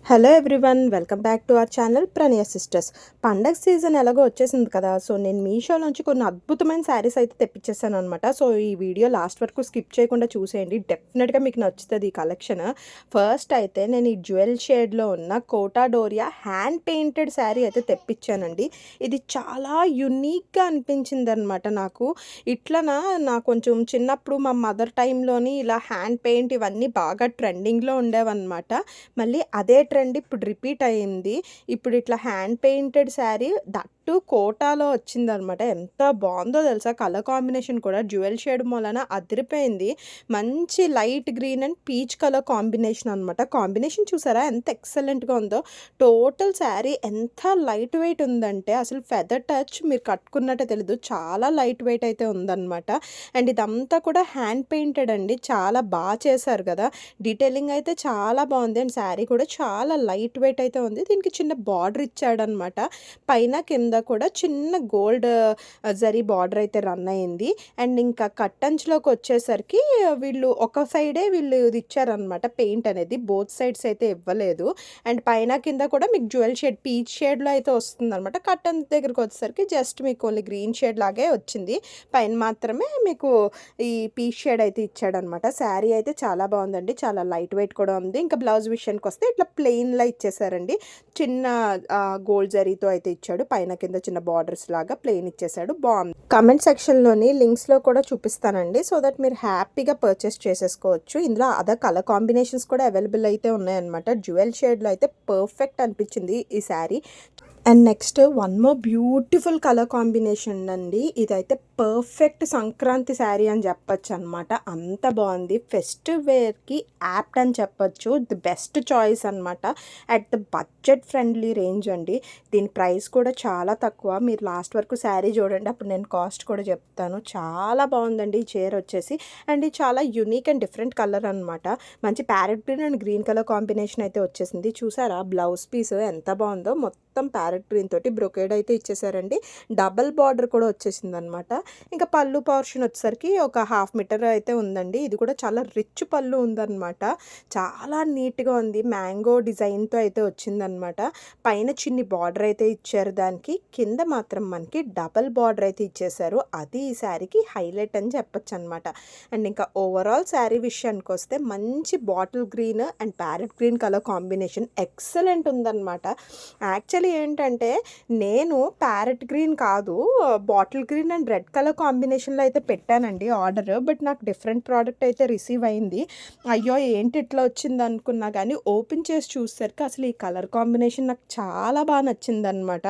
Hello everyone, welcome back to our channel Pranaya sisters. పండగ season ఎలాగో వచ్చేసింది కదా. సో నేను మీషో నుంచి కొన్ని అద్భుతమైన శారీస్ అయితే తెప్పించేసాను అనమాట. సో ఈ వీడియో లాస్ట్ వరకు స్కిప్ చేయకుండా చూసేయండి, డెఫినెట్గా మీకు నచ్చుతుంది ఈ కలెక్షన్. ఫస్ట్ అయితే నేను ఈ జ్యువెల్ షేడ్లో ఉన్న కోటా డోరియా హ్యాండ్ పెయింటెడ్ శారీ అయితే తెప్పించానండి. ఇది చాలా యునిక్గా అనిపించింది అనమాట నాకు. ఇట్లనా నాకు కొంచెం చిన్నప్పుడు మా మదర్ టైంలోని ఇలా హ్యాండ్ పెయింట్ ఇవన్నీ బాగా ట్రెండింగ్లో ఉండేవన్నమాట. మళ్ళీ అదే ట్రెండ్ ఇప్పుడు రిపీట్ అయింది. ఇప్పుడు ఇట్లా హ్యాండ్ పెయింటెడ్ శారీ దట్టు కోటాలో వచ్చిందనమాట. ఎంత బాగుందో తెలుసా. కలర్ కాంబినేషన్ కూడా జ్యువెల్ షేడ్ మూలన అదిరిపోయింది. మంచి light green and peach colour combination అనమాట. కాంబినేషన్ చూసారా ఎంత ఎక్సలెంట్గా ఉందో. టోటల్ శారీ ఎంత లైట్ వెయిట్ ఉందంటే అసలు ఫెదర్ టచ్ మీరు కట్టుకున్నట్టే తెలీదు, చాలా లైట్ వెయిట్ అయితే ఉందన్నమాట. అండ్ ఇదంతా కూడా హ్యాండ్ పెయింటెడ్ అండి, చాలా బాగా చేశారు కదా. డీటెయిలింగ్ అయితే చాలా బాగుంది. అండ్ శారీ కూడా చాలా లైట్ వెయిట్ అయితే ఉంది. దీనికి చిన్న బార్డర్ ఇచ్చాడనమాట. పైన కింద కూడా చిన్న గోల్డ్ జరీ బార్డర్ అయితే రన్ అయింది. అండ్ ఇంకా కట్టంచులోకి వచ్చేసరికి వీళ్ళు ఒక సైడే వీళ్ళు ఇది ఇచ్చారనమాట పెయింట్ అనేది, బోత్ సైడ్స్ అయితే ఇవ్వలేదు. అండ్ పైన కింద కూడా మీకు జ్యువెల్ షేడ్ పీచ్ షేడ్లో అయితే వస్తుంది అనమాట. కట్టన్ దగ్గరికి వచ్చేసరికి జస్ట్ మీకు ఓన్లీ గ్రీన్ షేడ్ లాగే వచ్చింది. పైన మాత్రమే మీకు ఈ పీచ్ షేడ్ అయితే ఇచ్చాడనమాట. శారీ అయితే చాలా బాగుందండి, చాలా లైట్ వెయిట్ కూడా ఉంది. ఇంకా బ్లౌజ్ విషయానికి వస్తే ఇట్లా ప్లెయిన్లా ఇచ్చేసారండి. చిన్న గోల్డ్ జరీతో అయితే ఇచ్చాడు. పైన కింద చిన్న బార్డర్స్ లాగా ప్లెయిన్ ఇచ్చేసాడు. బాగుంది. కమెంట్ సెక్షన్లోని లింక్స్లో కూడా చూపిస్తానండి, సో దట్ మీరు హ్యాపీగా పర్చేస్ చేసేసుకోవచ్చు. ఇందులో అదర్ కలర్ కాంబినేషన్స్ కూడా అవైలబుల్ అయితే ఉన్నాయన్నమాట. జ్యువెల్ షేడ్లో అయితే పర్ఫెక్ట్ అనిపించింది ఈ sari. And next one more beautiful colour combination అండి. ఇదైతే పర్ఫెక్ట్ సంక్రాంతి శారీ అని చెప్పొచ్చు అనమాట. అంత బాగుంది. ఫెస్టివ్ వేర్కి యాప్ట్ అని చెప్పొచ్చు. ది బెస్ట్ చాయిస్ అనమాట. At the budget friendly range అండి. దీని ప్రైస్ కూడా చాలా తక్కువ. మీరు లాస్ట్ వరకు శారీ చూడండి, అప్పుడు నేను కాస్ట్ కూడా చెప్తాను. చాలా బాగుందండి ఈ చీర వచ్చేసి. అండ్ ఇది చాలా యూనిక్ అండ్ డిఫరెంట్ కలర్ అనమాట. మంచి parrot green and green colour combination అయితే వచ్చేసింది. చూసారా బ్లౌజ్ పీస్ ఎంత బాగుందో. మొత్తం ప్యారెట్ గ్రీన్ తోటి బ్రొకేడ్ అయితే ఇచ్చేసారండి. డబల్ బార్డర్ కూడా వచ్చేసింది అనమాట. ఇంకా పళ్ళు పోర్షన్ వచ్చేసరికి ఒక 1/2 మీటర్ అయితే ఉందండి. ఇది కూడా చాలా రిచ్ పళ్ళు ఉందన్నమాట. చాలా నీట్గా ఉంది. మ్యాంగో డిజైన్తో అయితే వచ్చిందనమాట. పైన చిన్ని బార్డర్ అయితే ఇచ్చారు. దానికి కింద మాత్రం మనకి డబల్ బార్డర్ అయితే ఇచ్చేసారు. అది ఈ శారీకి హైలైట్ అని చెప్పొచ్చు అనమాట. అండ్ ఇంకా ఓవరాల్ శారీ విషయానికి వస్తే మంచి bottle green and parrot green colour combination excellent ఉందన్నమాట. యాక్చువల్లీ ఏంటంటే నేను ప్యారెట్ గ్రీన్ కాదు, bottle green and red colour కాంబినేషన్లో అయితే పెట్టానండి ఆర్డర్. బట్ నాకు డిఫరెంట్ ప్రోడక్ట్ అయితే రిసీవ్ అయింది. అయ్యో ఏంటి ఇట్లా వచ్చింది అనుకున్నా, కానీ ఓపెన్ చేసి చూసేసరికి అసలు ఈ కలర్ కాంబినేషన్ నాకు చాలా బాగా నచ్చింది అనమాట.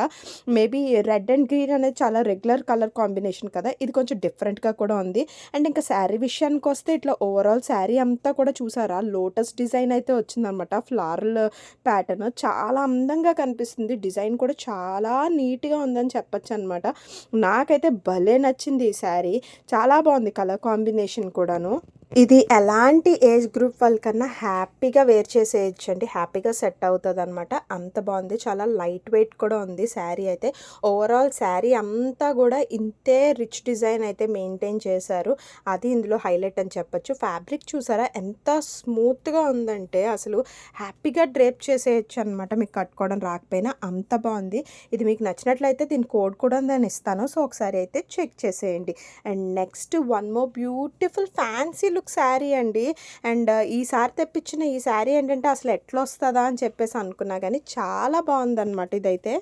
మేబీ రెడ్ అండ్ గ్రీన్ అనేది చాలా రెగ్యులర్ కలర్ కాంబినేషన్ కదా, ఇది కొంచెం డిఫరెంట్గా కూడా ఉంది. అండ్ ఇంకా శారీ విషయానికి వస్తే ఇట్లా ఓవరాల్ శారీ అంతా కూడా చూసారా లోటస్ డిజైన్ అయితే వచ్చిందనమాట. ఫ్లారల్ ప్యాటర్న్ చాలా అందంగా కనిపిస్తుంది. డిజైన్ కూడా చాలా నీట్గా ఉందని చెప్పొచ్చు అనమాట. నాకైతే భలే నచ్చింది ఈ శారీ. చాలా బాగుంది కలర్ కాంబినేషన్ కూడాను. ఇది ఎలాంటి ఏజ్ గ్రూప్ వాళ్ళకన్నా హ్యాపీగా వేర్ చేసేయచ్చు అండి. హ్యాపీగా సెట్ అవుతుంది అనమాట. అంత బాగుంది. చాలా లైట్ వెయిట్ కూడా ఉంది శారీ అయితే. ఓవరాల్ శారీ అంతా కూడా ఇంతే రిచ్ డిజైన్ అయితే మెయింటైన్ చేశారు. అది ఇందులో హైలైట్ అని చెప్పొచ్చు. ఫ్యాబ్రిక్ చూసారా ఎంత స్మూత్గా ఉందంటే అసలు హ్యాపీగా డ్రేప్ చేసేయచ్చు అనమాట. మీకు కట్టుకోవడం రాకపోయినా అంత బాగుంది. ఇది మీకు నచ్చినట్లయితే దీని కోడ్ కూడా నేను ఇస్తాను, సో ఒకసారి అయితే చెక్ చేసేయండి. And next one more beautiful fancy look sari అండి. అండ్ ఈసారి తెప్పించిన ఈ శారీ ఏంటంటే అసలు ఎట్లా వస్తుందా అని చెప్పేసి అనుకున్నా, కానీ చాలా బాగుందన్నమాట. ఇదైతే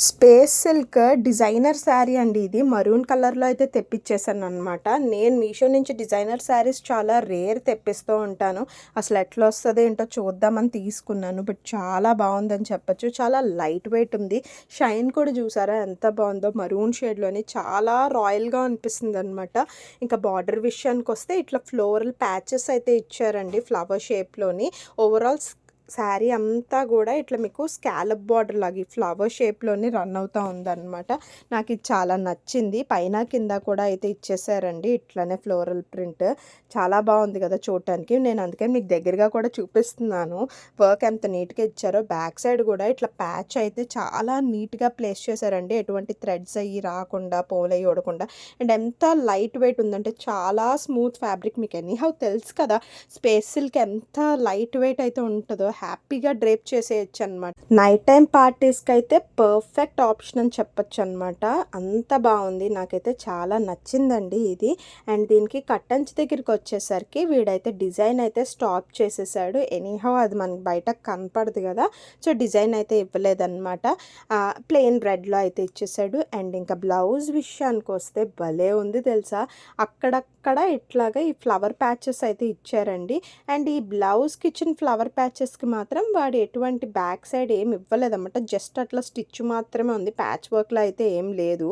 స్పేస్ సిల్క్ డిజైనర్ శారీ అండి. ఇది మరూన్ కలర్లో అయితే తెప్పించేసాను అనమాట. నేను మీషో నుంచి డిజైనర్ శారీస్ చాలా రేర్ తెప్పిస్తూ ఉంటాను. అసలు ఎట్లా వస్తుందో ఏంటో చూద్దామని తీసుకున్నాను. బట్ చాలా బాగుందని చెప్పొచ్చు. చాలా లైట్ వెయిట్ ఉంది. షైన్ కూడా చూసారా ఎంత బాగుందో. మరూన్ షేడ్లోని చాలా రాయల్గా అనిపిస్తుంది అనమాట. ఇంకా బార్డర్ విషయానికి వస్తే ఇట్లా ఫ్లోరల్ ప్యాచెస్ అయితే ఇచ్చారండి ఫ్లవర్ షేప్లోని. ఓవరాల్ శారీ అంతా కూడా ఇట్లా మీకు స్కాలప్ బార్డర్ లాగా ఈ ఫ్లవర్ షేప్లోని రన్ అవుతూ ఉందన్నమాట. నాకు ఇది చాలా నచ్చింది. పైన కింద కూడా అయితే ఇచ్చేసారండి ఇట్లానే ఫ్లోరల్ ప్రింట్. చాలా బాగుంది కదా చూడటానికి. నేను అందుకని మీకు దగ్గరగా కూడా చూపిస్తున్నాను వర్క్ ఎంత నీట్గా ఇచ్చారో. బ్యాక్ సైడ్ కూడా ఇట్లా ప్యాచ్ అయితే చాలా నీట్గా ప్లేస్ చేశారండి. ఎటువంటి థ్రెడ్స్ అయ్యి రాకుండా పోలయ్యి ఓడకుండా. అండ్ ఎంత లైట్ వెయిట్ ఉందంటే చాలా స్మూత్ ఫ్యాబ్రిక్. మీకు ఎనీహౌ తెలుసు కదా స్పేస్ సిల్క్ ఎంత లైట్ వెయిట్ అయితే ఉంటుందో. హ్యాపీగా డ్రేప్ చేసేయచ్చు అనమాట. నైట్ టైం పార్టీస్కి అయితే పర్ఫెక్ట్ ఆప్షన్ అని చెప్పొచ్చు అనమాట. అంత బాగుంది, నాకైతే చాలా నచ్చిందండి ఇది. అండ్ దీనికి కట్టన్స్ దగ్గరికి వచ్చేసరికి వీడైతే డిజైన్ అయితే స్టాప్ చేసేసాడు. ఎనీహౌ అది మనకి బయట కనపడదు కదా, సో డిజైన్ అయితే ఇవ్వలేదన్నమాట. ప్లెయిన్ రెడ్లో అయితే ఇచ్చేసాడు. అండ్ ఇంకా బ్లౌజ్ విషయానికి వస్తే భలే ఉంది తెలుసా, అక్కడక్కడ ఇట్లాగా ఈ ఫ్లవర్ ప్యాచెస్ అయితే ఇచ్చారండి. అండ్ ఈ బ్లౌజ్కి ఇచ్చిన ఫ్లవర్ ప్యాచెస్కి మాత్రం వాడు ఎటువంటి బ్యాక్ సైడ్ ఏం ఇవ్వలేదన్నమాట. జస్ట్ అట్లా స్టిచ్ మాత్రమే ఉంది, ప్యాచ్ వర్క్లో అయితే ఏం లేదు.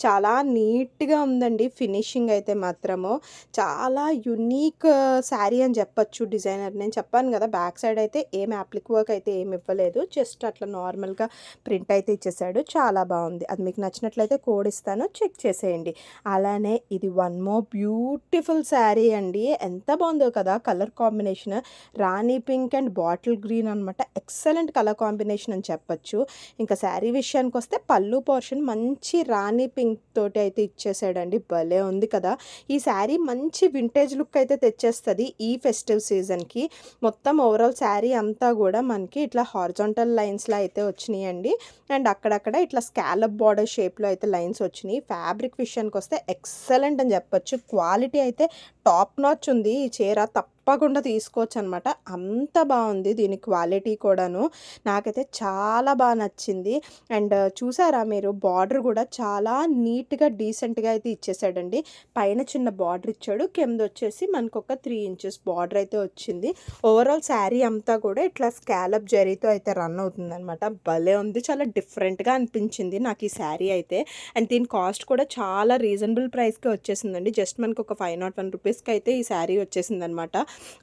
చాలా నీట్గా ఉందండి ఫినిషింగ్ అయితే మాత్రము. చాలా యునీక్ శారీ అని చెప్పొచ్చు డిజైనర్. నేను చెప్పాను కదా, బ్యాక్ సైడ్ అయితే ఏం యాప్లిక్ వర్క్ అయితే ఏం ఇవ్వలేదు, జస్ట్ అట్లా నార్మల్గా ప్రింట్ అయితే ఇచ్చేసాడు. చాలా బాగుంది. అది మీకు నచ్చినట్లయితే కోడ్ ఇస్తాను, చెక్ చేసేయండి. అలానే ఇది వన్ మోర్ బ్యూటిఫుల్ శారీ అండి. ఎంత బాగుందో కదా colour combination, Rani pink and bottle green అనమాట. ఎక్సలెంట్ కలర్ కాంబినేషన్ అని చెప్పొచ్చు. ఇంకా శారీ విషయానికి వస్తే పళ్ళు పోర్షన్ మంచి రాణి పింక్ తోటి అయితే ఇచ్చేసాడండి. భలే ఉంది కదా. ఈ శారీ మంచి వింటేజ్ లుక్ అయితే తెచ్చేస్తుంది ఈ ఫెస్టివ్ సీజన్కి. మొత్తం ఓవరాల్ శారీ అంతా కూడా మనకి ఇట్లా హారిజాంటల్ లైన్స్లో అయితే వచ్చినాయండి. అండ్ అక్కడక్కడ ఇట్లా స్కాలప్ బార్డర్ షేప్లో అయితే లైన్స్ వచ్చినాయి. ఫ్యాబ్రిక్ విషయానికి వస్తే ఎక్సలెంట్ అని చెప్పొచ్చు. క్వాలిటీ అయితే టాప్ నాచ్ ఉంది. ఈ చీర తప్పకుండా తీసుకోవచ్చు అనమాట, అంత బాగుంది దీని క్వాలిటీ కూడాను. నాకైతే చాలా బాగా నచ్చింది. అండ్ చూసారా మీరు, బార్డర్ కూడా చాలా నీట్గా డీసెంట్గా అయితే ఇచ్చేసాడండి. పైన చిన్న బార్డర్ ఇచ్చాడు, కింద వచ్చేసి మనకు ఒక 3 ఇంచెస్ బార్డర్ అయితే వచ్చింది. ఓవరాల్ శారీ అంతా కూడా ఇట్లా స్కాలప్ జరీతో అయితే రన్ అవుతుంది అనమాట. భలే ఉంది, చాలా డిఫరెంట్గా అనిపించింది నాకు ఈ శారీ అయితే. అండ్ దీని కాస్ట్ కూడా చాలా రీజనబుల్ ప్రైస్కి వచ్చేసిందండి. జస్ట్ మనకు ఒక 501 రూపీస్కి అయితే ఈ శారీ వచ్చేసింది అనమాట.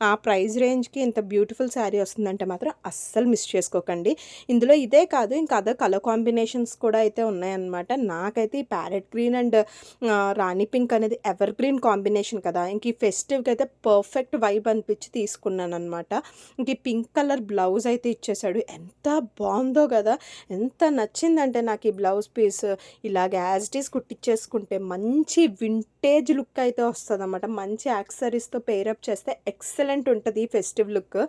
ఆ ప్రైస్ రేంజ్కి ఇంత బ్యూటిఫుల్ శారీ వస్తుందంటే మాత్రం అస్సలు మిస్ చేసుకోకండి. ఇందులో ఇదే కాదు, ఇంకా అదర్ కలర్ కాంబినేషన్స్ కూడా అయితే ఉన్నాయన్నమాట. నాకైతే ఈ parrot green and Rani pink అనేది ఎవర్ గ్రీన్ కాంబినేషన్ కదా, ఇంక ఈ ఫెస్టివ్కి అయితే పర్ఫెక్ట్ వైబ్ అనిపించి తీసుకున్నాను అనమాట. ఇంక ఈ పింక్ కలర్ బ్లౌజ్ అయితే ఇచ్చేసాడు. ఎంత బాగుందో కదా, ఎంత నచ్చిందంటే నాకు ఈ బ్లౌజ్ పీస్. ఇలాగ యాజ్ ఇట్ ఈస్ కుట్టించేసుకుంటే మంచి వింటేజ్ లుక్ అయితే వస్తుంది అన్నమాట. మంచి యాక్సెసరీస్తో పేరప్ చేస్తే ఎక్సలెంట్ ఉంటుంది ఈ ఫెస్టివ్ లుక్.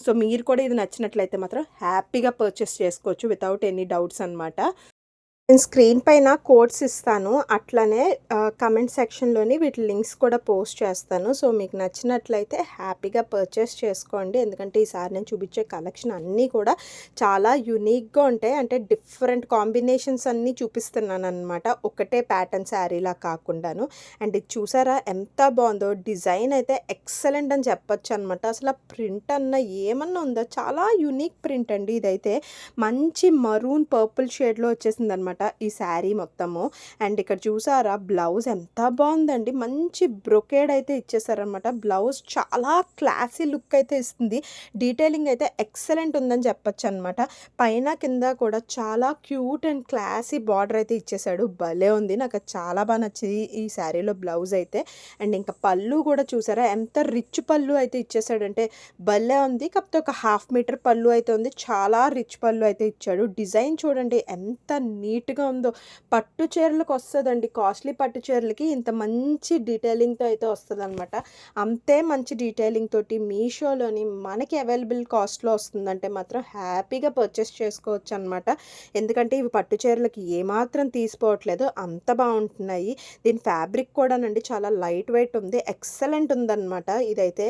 సో మీరు కూడా ఇది నచ్చినట్లయితే మాత్రం హ్యాపీగా పర్చేస్ చేసుకోవచ్చు వితౌట్ ఎనీ డౌట్స్ అనమాట. నేను స్క్రీన్ పైన కోడ్స్ ఇస్తాను, అట్లనే కమెంట్ సెక్షన్లోని వీటి లింక్స్ కూడా పోస్ట్ చేస్తాను. సో మీకు నచ్చినట్లయితే హ్యాపీగా పర్చేస్ చేసుకోండి. ఎందుకంటే ఈసారి నేను చూపించే కలెక్షన్ అన్నీ కూడా చాలా యూనిక్గా ఉంటాయి. అంటే డిఫరెంట్ కాంబినేషన్స్ అన్నీ చూపిస్తున్నాను అనమాట, ఒకటే ప్యాటర్న్ శారీలా కాకుండాను. అండ్ ఇది చూసారా ఎంత బాగుందో, డిజైన్ అయితే ఎక్సలెంట్ అని చెప్పొచ్చు అనమాట. అసలు ఆ ప్రింట్ అన్న ఏమన్నా ఉందా, చాలా యూనిక్ ప్రింట్ అండి ఇదైతే. మంచి మరూన్ పర్పుల్ షేడ్లో వచ్చేసింది అనమాట ఈ శారీ మొత్తము. అండ్ ఇక్కడ చూసారా బ్లౌజ్ ఎంత బాగుందండి, మంచి బ్రొకేడ్ అయితే ఇచ్చేసారనమాట. బ్లౌజ్ చాలా క్లాసీ లుక్ అయితే ఇస్తుంది. డీటెయిలింగ్ అయితే ఎక్సలెంట్ ఉందని చెప్పొచ్చు అనమాట. పైన కింద కూడా చాలా క్యూట్ అండ్ క్లాసీ బార్డర్ అయితే ఇచ్చేసాడు. భలే ఉంది, నాకు అది చాలా బాగా నచ్చింది ఈ శారీలో బ్లౌజ్ అయితే. అండ్ ఇంకా పళ్ళు కూడా చూసారా ఎంత రిచ్ పళ్ళు అయితే ఇచ్చేసాడంటే భలే ఉంది. కాకపోతే ఒక 1/2 మీటర్ పళ్ళు అయితే ఉంది, చాలా రిచ్ పళ్ళు అయితే ఇచ్చాడు. డిజైన్ చూడండి ఎంత నీట్గా ఉందో. పట్టు చీరలకు వస్తుందండి, కాస్ట్లీ పట్టు చీరలకి ఇంత మంచి డీటెయిలింగ్తో అయితే వస్తుంది అనమాట. అంతే మంచి డీటెయిలింగ్ తోటి మీషోలోని మనకి అవైలబుల్ కాస్ట్లో వస్తుందంటే మాత్రం హ్యాపీగా పర్చేస్ చేసుకోవచ్చు అనమాట. ఎందుకంటే ఇవి పట్టు చీరలకి ఏమాత్రం తీసిపోవట్లేదు, అంత బాగుంటున్నాయి. దీని ఫ్యాబ్రిక్ కూడానండి చాలా లైట్ వెయిట్ ఉంది, ఎక్సలెంట్ ఉందన్నమాట. ఇదైతే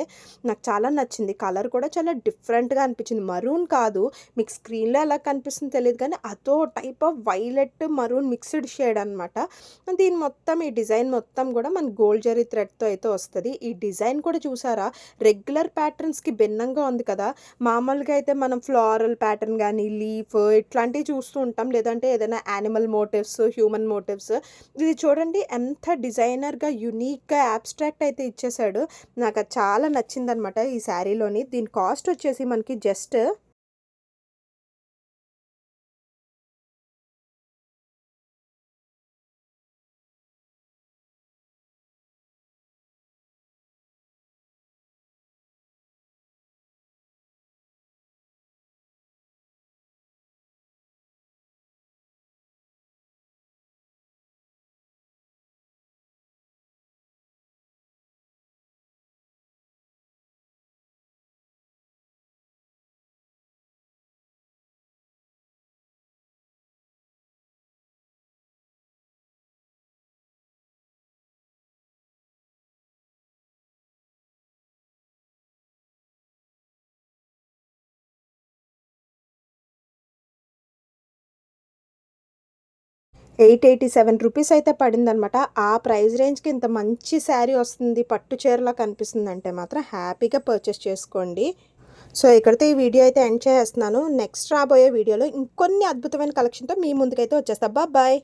నాకు చాలా నచ్చింది. కలర్ కూడా చాలా డిఫరెంట్గా అనిపించింది. మరూన్ కాదు, మీకు స్క్రీన్లో ఎలా కనిపిస్తుందో తెలియదు కానీ అదో type of violet maroon mixed shade అనమాట. దీని మొత్తం ఈ డిజైన్ మొత్తం కూడా మన గోల్డ్ జరీ థ్రెడ్తో అయితే వస్తుంది. ఈ డిజైన్ కూడా చూసారా రెగ్యులర్ ప్యాటర్న్స్కి భిన్నంగా ఉంది కదా. మామూలుగా అయితే మనం ఫ్లోరల్ ప్యాటర్న్ కానీ లీఫ్ ఇట్లాంటివి చూస్తూ ఉంటాం, లేదంటే ఏదైనా యానిమల్ మోటివ్స్, హ్యూమన్ మోటివ్స్. ఇది చూడండి ఎంత డిజైనర్గా యునీక్గా యాబ్స్ట్రాక్ట్ అయితే ఇచ్చేసాడు. నాకు అది చాలా నచ్చిందనమాట ఈ శారీలోని. దీని కాస్ట్ వచ్చేసి మనకి జస్ట్ ₹887 అయితే పడిందనమాట. ఆ ప్రైస్ రేంజ్‌కి ఇంత మంచి శారీ వస్తుంది, పట్టు చీరలా కనిపిస్తుందంటే మాత్రం హ్యాపీగా పర్చేస్ చేసుకోండి. సో, ఇక్కడితో ఈ వీడియో అయితే ఎండ్ చేసేస్తున్నాను. నెక్స్ట్ రాబోయే వీడియోలో ఇంకొన్ని అద్భుతమైన కలెక్షన్‌తో మీ ముందుకైతే వచ్చేస్తా. బాయ్.